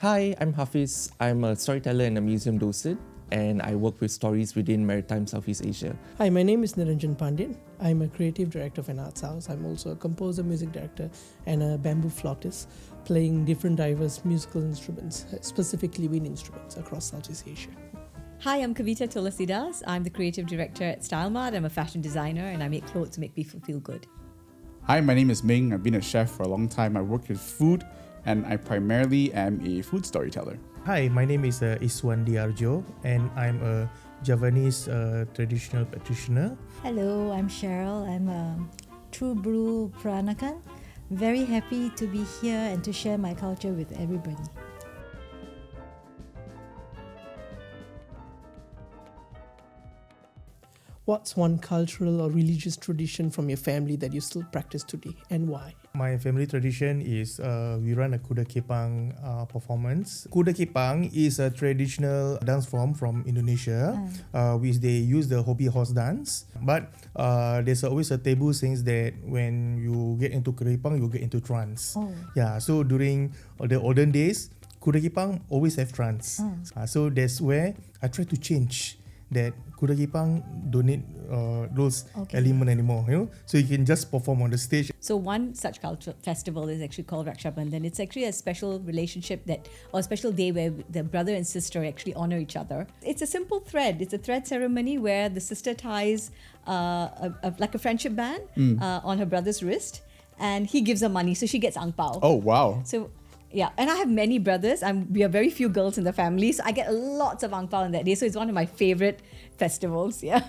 Hi, I'm Hafiz. I'm a storyteller and a museum docent, and I work with stories within Maritime Southeast Asia. Hi, my name is Niranjan Pandit. I'm a creative director of an arts house. I'm also a composer, music director, and a bamboo flautist, playing different diverse musical instruments, specifically wind instruments across Southeast Asia. Hi, I'm Kavita Tulasidas. I'm the creative director at StyleMart. I'm a fashion designer and I make clothes to make people feel good. Hi, my name is Ming. I've been a chef for a long time. I work with food and I primarily am a food storyteller. Hi, my name is Iswan Diarjo and I'm a Javanese traditional practitioner. Hello, I'm Cheryl. I'm a True Blue Peranakan. Very happy to be here and to share my culture with everybody. What's one cultural or religious tradition from your family that you still practice today, and why? My family tradition is we run a Kuda Kepang performance. Kuda Kepang is a traditional dance form from Indonesia, which they use the Hopi horse dance. But there's always a taboo saying that when you get into Kuda Kepang, you get into trance. Yeah, so during the olden days, Kuda Kepang always have trance. So that's where I try to change that Kuda Kepang don't need those elements anymore, so you can just perform on the stage. So one such cultural festival is actually called Raksha Bandhan. It's actually a special relationship or a special day where the brother and sister actually honor each other. It's a simple thread. It's a thread ceremony where the sister ties like a friendship band on her brother's wrist, and he gives her money, so she gets ang pao. Oh, wow. So yeah, and I have many brothers. We are very few girls in the family, so I get lots of ang pao on that day. So it's one of my favorite festivals. Yeah.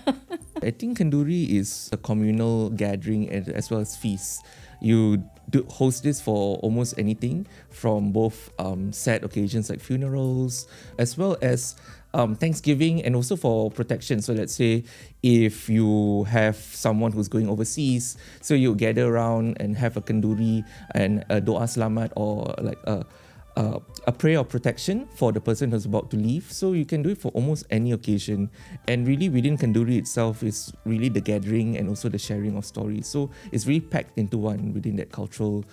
I think Kanduri is a communal gathering as well as feast. You host this for almost anything, from both sad occasions like funerals, as well as Thanksgiving, and also for protection. So let's say if you have someone who's going overseas, so you gather around and have a kanduri and a doa selamat, or like a prayer of protection for the person who's about to leave. So you can do it for almost any occasion. And really within kanduri itself is really the gathering and also the sharing of stories. So it's really packed into one within that cultural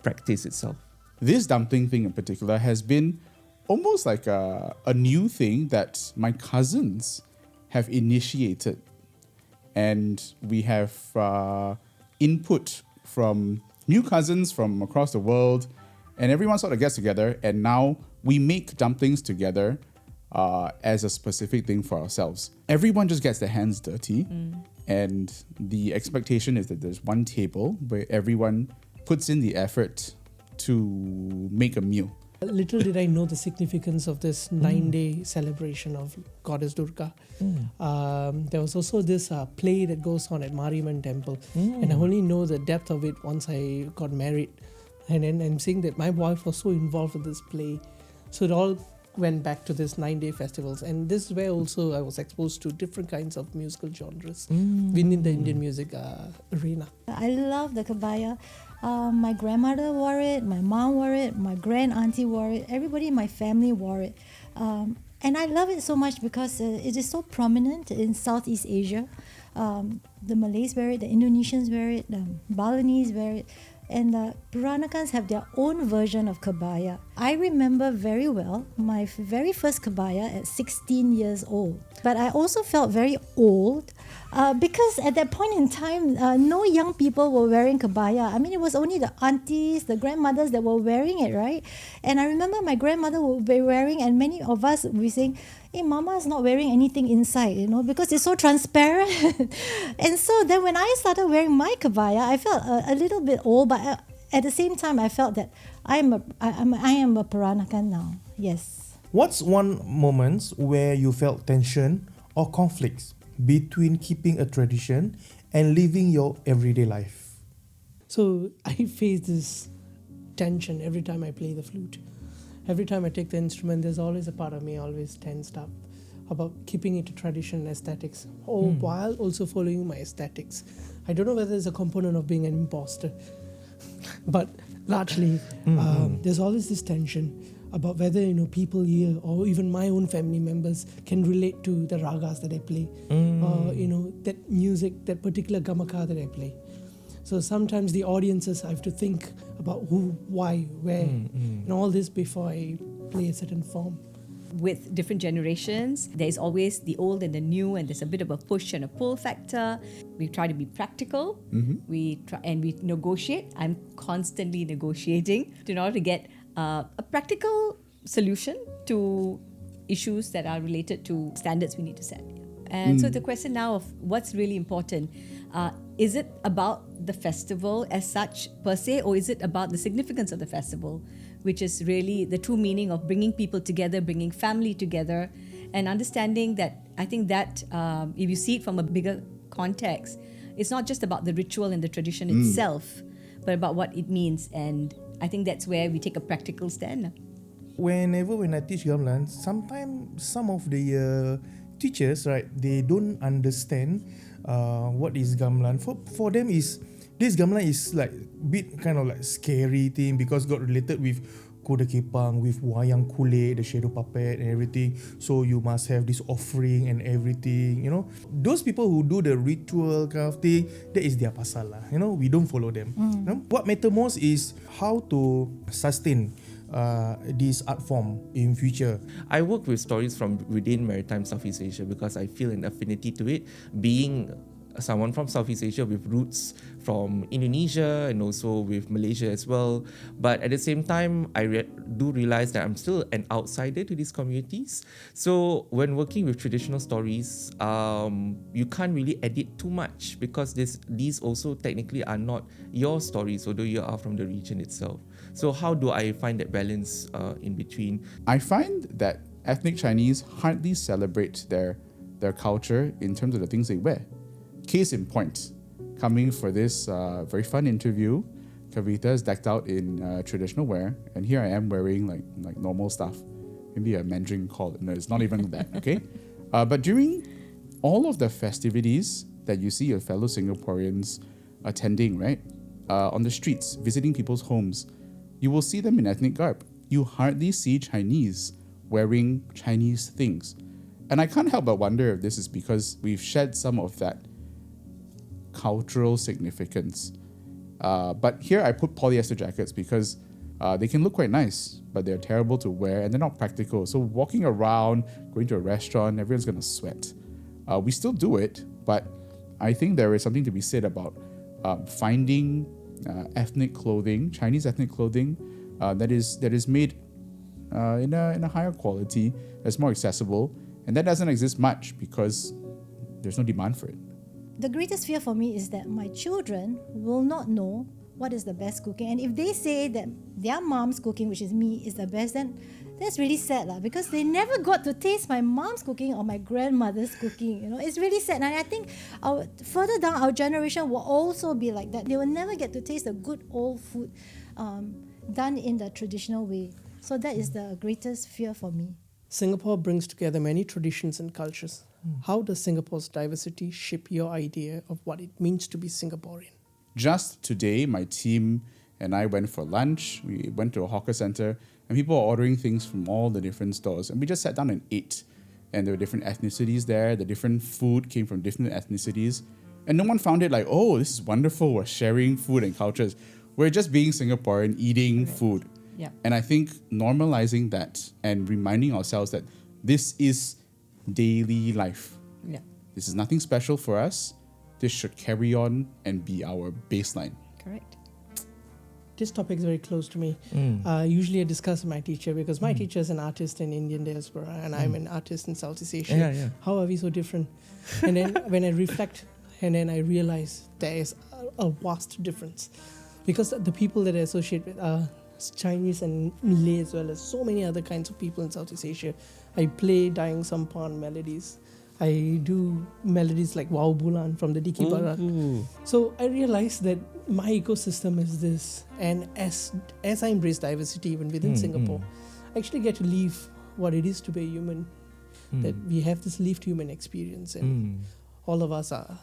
practice itself. This dumpling thing in particular has been almost like a new thing that my cousins have initiated. And we have input from new cousins from across the world, and everyone sort of gets together, and now we make dumplings together as a specific thing for ourselves. Everyone just gets their hands dirty, and the expectation is that there's one table where everyone puts in the effort to make a meal. Little did I know the significance of this 9-day celebration of Goddess Durga. There was also this play that goes on at Mariamman Temple, and I only know the depth of it once I got married. And then I'm saying that my wife was so involved with this play. So it all went back to this 9-day festivals. And this is where also I was exposed to different kinds of musical genres within the Indian music arena. I love the kabaya. My grandmother wore it, my mom wore it, my grand auntie wore it, everybody in my family wore it. And I love it so much because it is so prominent in Southeast Asia. The Malays wear it, the Indonesians wear it, the Balinese wear it. And the Peranakans have their own version of kabaya. I remember very well my very first kabaya at 16 years old. But I also felt very old because at that point in time, no young people were wearing kabaya. I mean, it was only the aunties, the grandmothers that were wearing it, right? And I remember my grandmother would be wearing, and many of us would be saying, hey, Mama's not wearing anything inside, because it's so transparent. And so then when I started wearing my kabaya, I felt a little bit old, but at the same time, I felt that I am a Peranakan now. Yes. What's one moment where you felt tension or conflicts between keeping a tradition and living your everyday life? So I face this tension every time I play the flute. Every time I take the instrument, there's always a part of me always tensed up about keeping it to tradition and aesthetics, while also following my aesthetics. I don't know whether there's a component of being an imposter, but largely there's always this tension about whether people here or even my own family members can relate to the ragas that I play, or that music, that particular gamaka that I play. So sometimes the audiences have to think about who, why, where, and all this before I play a certain form. With different generations, there's always the old and the new, and there's a bit of a push and a pull factor. We try to be practical. We try and we negotiate. I'm constantly negotiating in order to get a practical solution to issues that are related to standards we need to set. And so the question now of what's really important, is it about the festival as such per se, or is it about the significance of the festival, which is really the true meaning of bringing people together, bringing family together, and understanding that, I think that if you see it from a bigger context, it's not just about the ritual and the tradition itself, but about what it means. And I think that's where we take a practical stand. When I teach gamelan, sometimes some of the teachers, right, they don't understand what is gamelan. For them is this gamelan is like bit kind of like scary thing because got related with kuda kepang, with wayang kulit, the shadow puppet and everything. So you must have this offering and everything. You know, those people who do the ritual kind of thing, that is their pasal lah. You know, we don't follow them. You know? What matter most is how to sustain this art form in future. I work with stories from within maritime Southeast Asia because I feel an affinity to it, being someone from Southeast Asia with roots from Indonesia and also with Malaysia as well. But at the same time, I do realize that I'm still an outsider to these communities. So when working with traditional stories, you can't really edit too much because these also technically are not your stories, although you are from the region itself. So how do I find that balance in between? I find that ethnic Chinese hardly celebrate their culture in terms of the things they wear. Case in point, coming for this very fun interview, Kavita is decked out in traditional wear, and here I am wearing like normal stuff. Maybe a Mandarin call it. No, it's not even that, okay? But during all of the festivities that you see your fellow Singaporeans attending, right? On the streets, visiting people's homes, you will see them in ethnic garb. You hardly see Chinese wearing Chinese things. And I can't help but wonder if this is because we've shed some of that cultural significance. But here I put polyester jackets because they can look quite nice, but they're terrible to wear and they're not practical. So walking around, going to a restaurant, everyone's going to sweat. We still do it, but I think there is something to be said about finding ethnic clothing, Chinese ethnic clothing, that is made in a higher quality, that's more accessible, and that doesn't exist much because there's no demand for it. The greatest fear for me is that my children will not know what is the best cooking. And if they say that their mom's cooking, which is me, is the best, then that's really sad because they never got to taste my mom's cooking or my grandmother's cooking. You know, it's really sad. And I think further down, our generation will also be like that. They will never get to taste the good old food done in the traditional way. So that is the greatest fear for me. Singapore brings together many traditions and cultures. How does Singapore's diversity shape your idea of what it means to be Singaporean? Just today, my team and I went for lunch. We went to a hawker center, and people are ordering things from all the different stores. And we just sat down and ate. And there were different ethnicities there. The different food came from different ethnicities. And no one found it like, oh, this is wonderful. We're sharing food and cultures. We're just being Singaporean, eating food. Yeah. And I think normalizing that and reminding ourselves that this is daily life. Yeah. This is nothing special for us. This should carry on and be our baseline. Correct. This topic is very close to me. Usually I discuss with my teacher because my teacher is an artist in Indian diaspora and I'm an artist in Southeast Asia. Yeah. How are we so different? And then when I reflect and then I realize there is a vast difference because the people that I associate with are Chinese and Malay as well as so many other kinds of people in Southeast Asia. I play Dayang Sampan melodies. I do melodies like Wow Bulan from the Diki Barat. So I realized that my ecosystem is this, and as I embrace diversity even within Singapore, I actually get to live what it is to be a human. That we have this lived human experience, and all of us are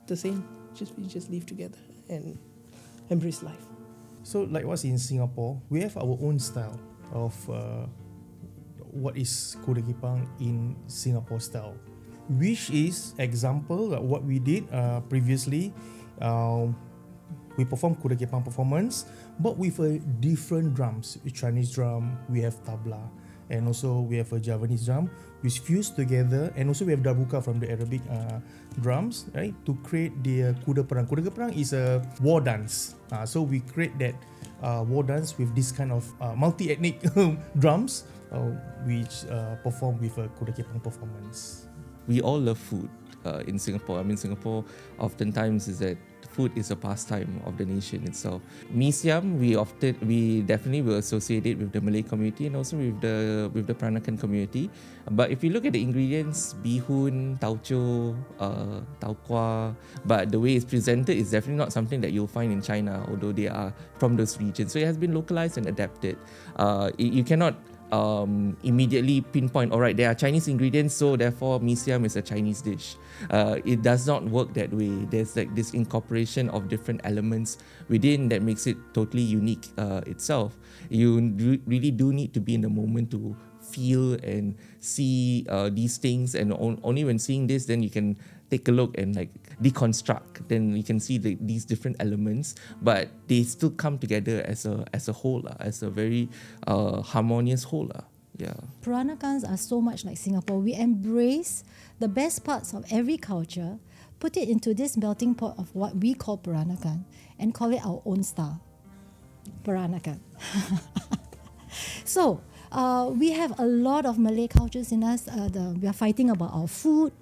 the same. We just live together and embrace life. So like what's in Singapore, we have our own style of what is kuda kepang in Singapore style, which is example what we did previously. we perform kuda kepang performance, but with a different drums. Chinese drum, we have tabla, and also we have a Javanese drum, which fused together, and also we have darbuka from the Arabic drums, right, to create the kuda perang. Kuda perang is a war dance. So we create that war dance with this kind of multi-ethnic drums, which perform with a kuda kepang performance. We all love food in Singapore. I mean, Singapore oftentimes is that food is a pastime of the nation itself. Mee siam, we definitely will associate it with the Malay community and also with the Peranakan community. But if you look at the ingredients, bihun, tauco, tauqua, but the way it's presented is definitely not something that you'll find in China, although they are from those regions. So it has been localized and adapted. You cannot immediately pinpoint, all right, there are Chinese ingredients, so therefore mee siam is a Chinese dish. It does not work that way. There's like this incorporation of different elements within that makes it totally unique itself. You really do need to be in the moment to feel and see these things, and only when seeing this, then you can take a look and like deconstruct. Then you can see these different elements, but they still come together as a whole, as a very harmonious whole. Yeah. Peranakans are so much like Singapore. We embrace the best parts of every culture, put it into this melting pot of what we call Peranakan, and call it our own style. Peranakan. So, we have a lot of Malay cultures in us. We are fighting about our food,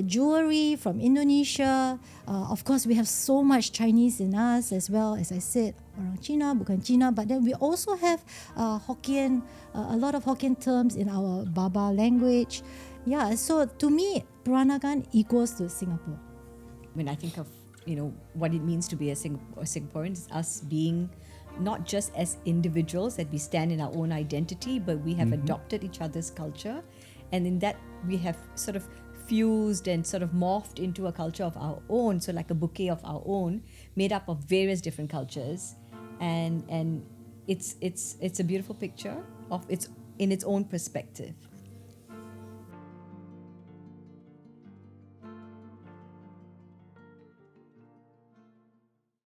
jewelry from Indonesia. Of course, we have so much Chinese in us as well. As I said, orang Cina, bukan Cina. But then we also have Hokkien, a lot of Hokkien terms in our Baba language. Yeah, so to me, Peranakan equals to Singapore. When I think of, what it means to be a Singaporean, it's us being not just as individuals that we stand in our own identity, but we have adopted each other's culture, and in that we have sort of fused and sort of morphed into a culture of our own, so like a bouquet of our own, made up of various different cultures, and it's a beautiful picture of its in its own perspective.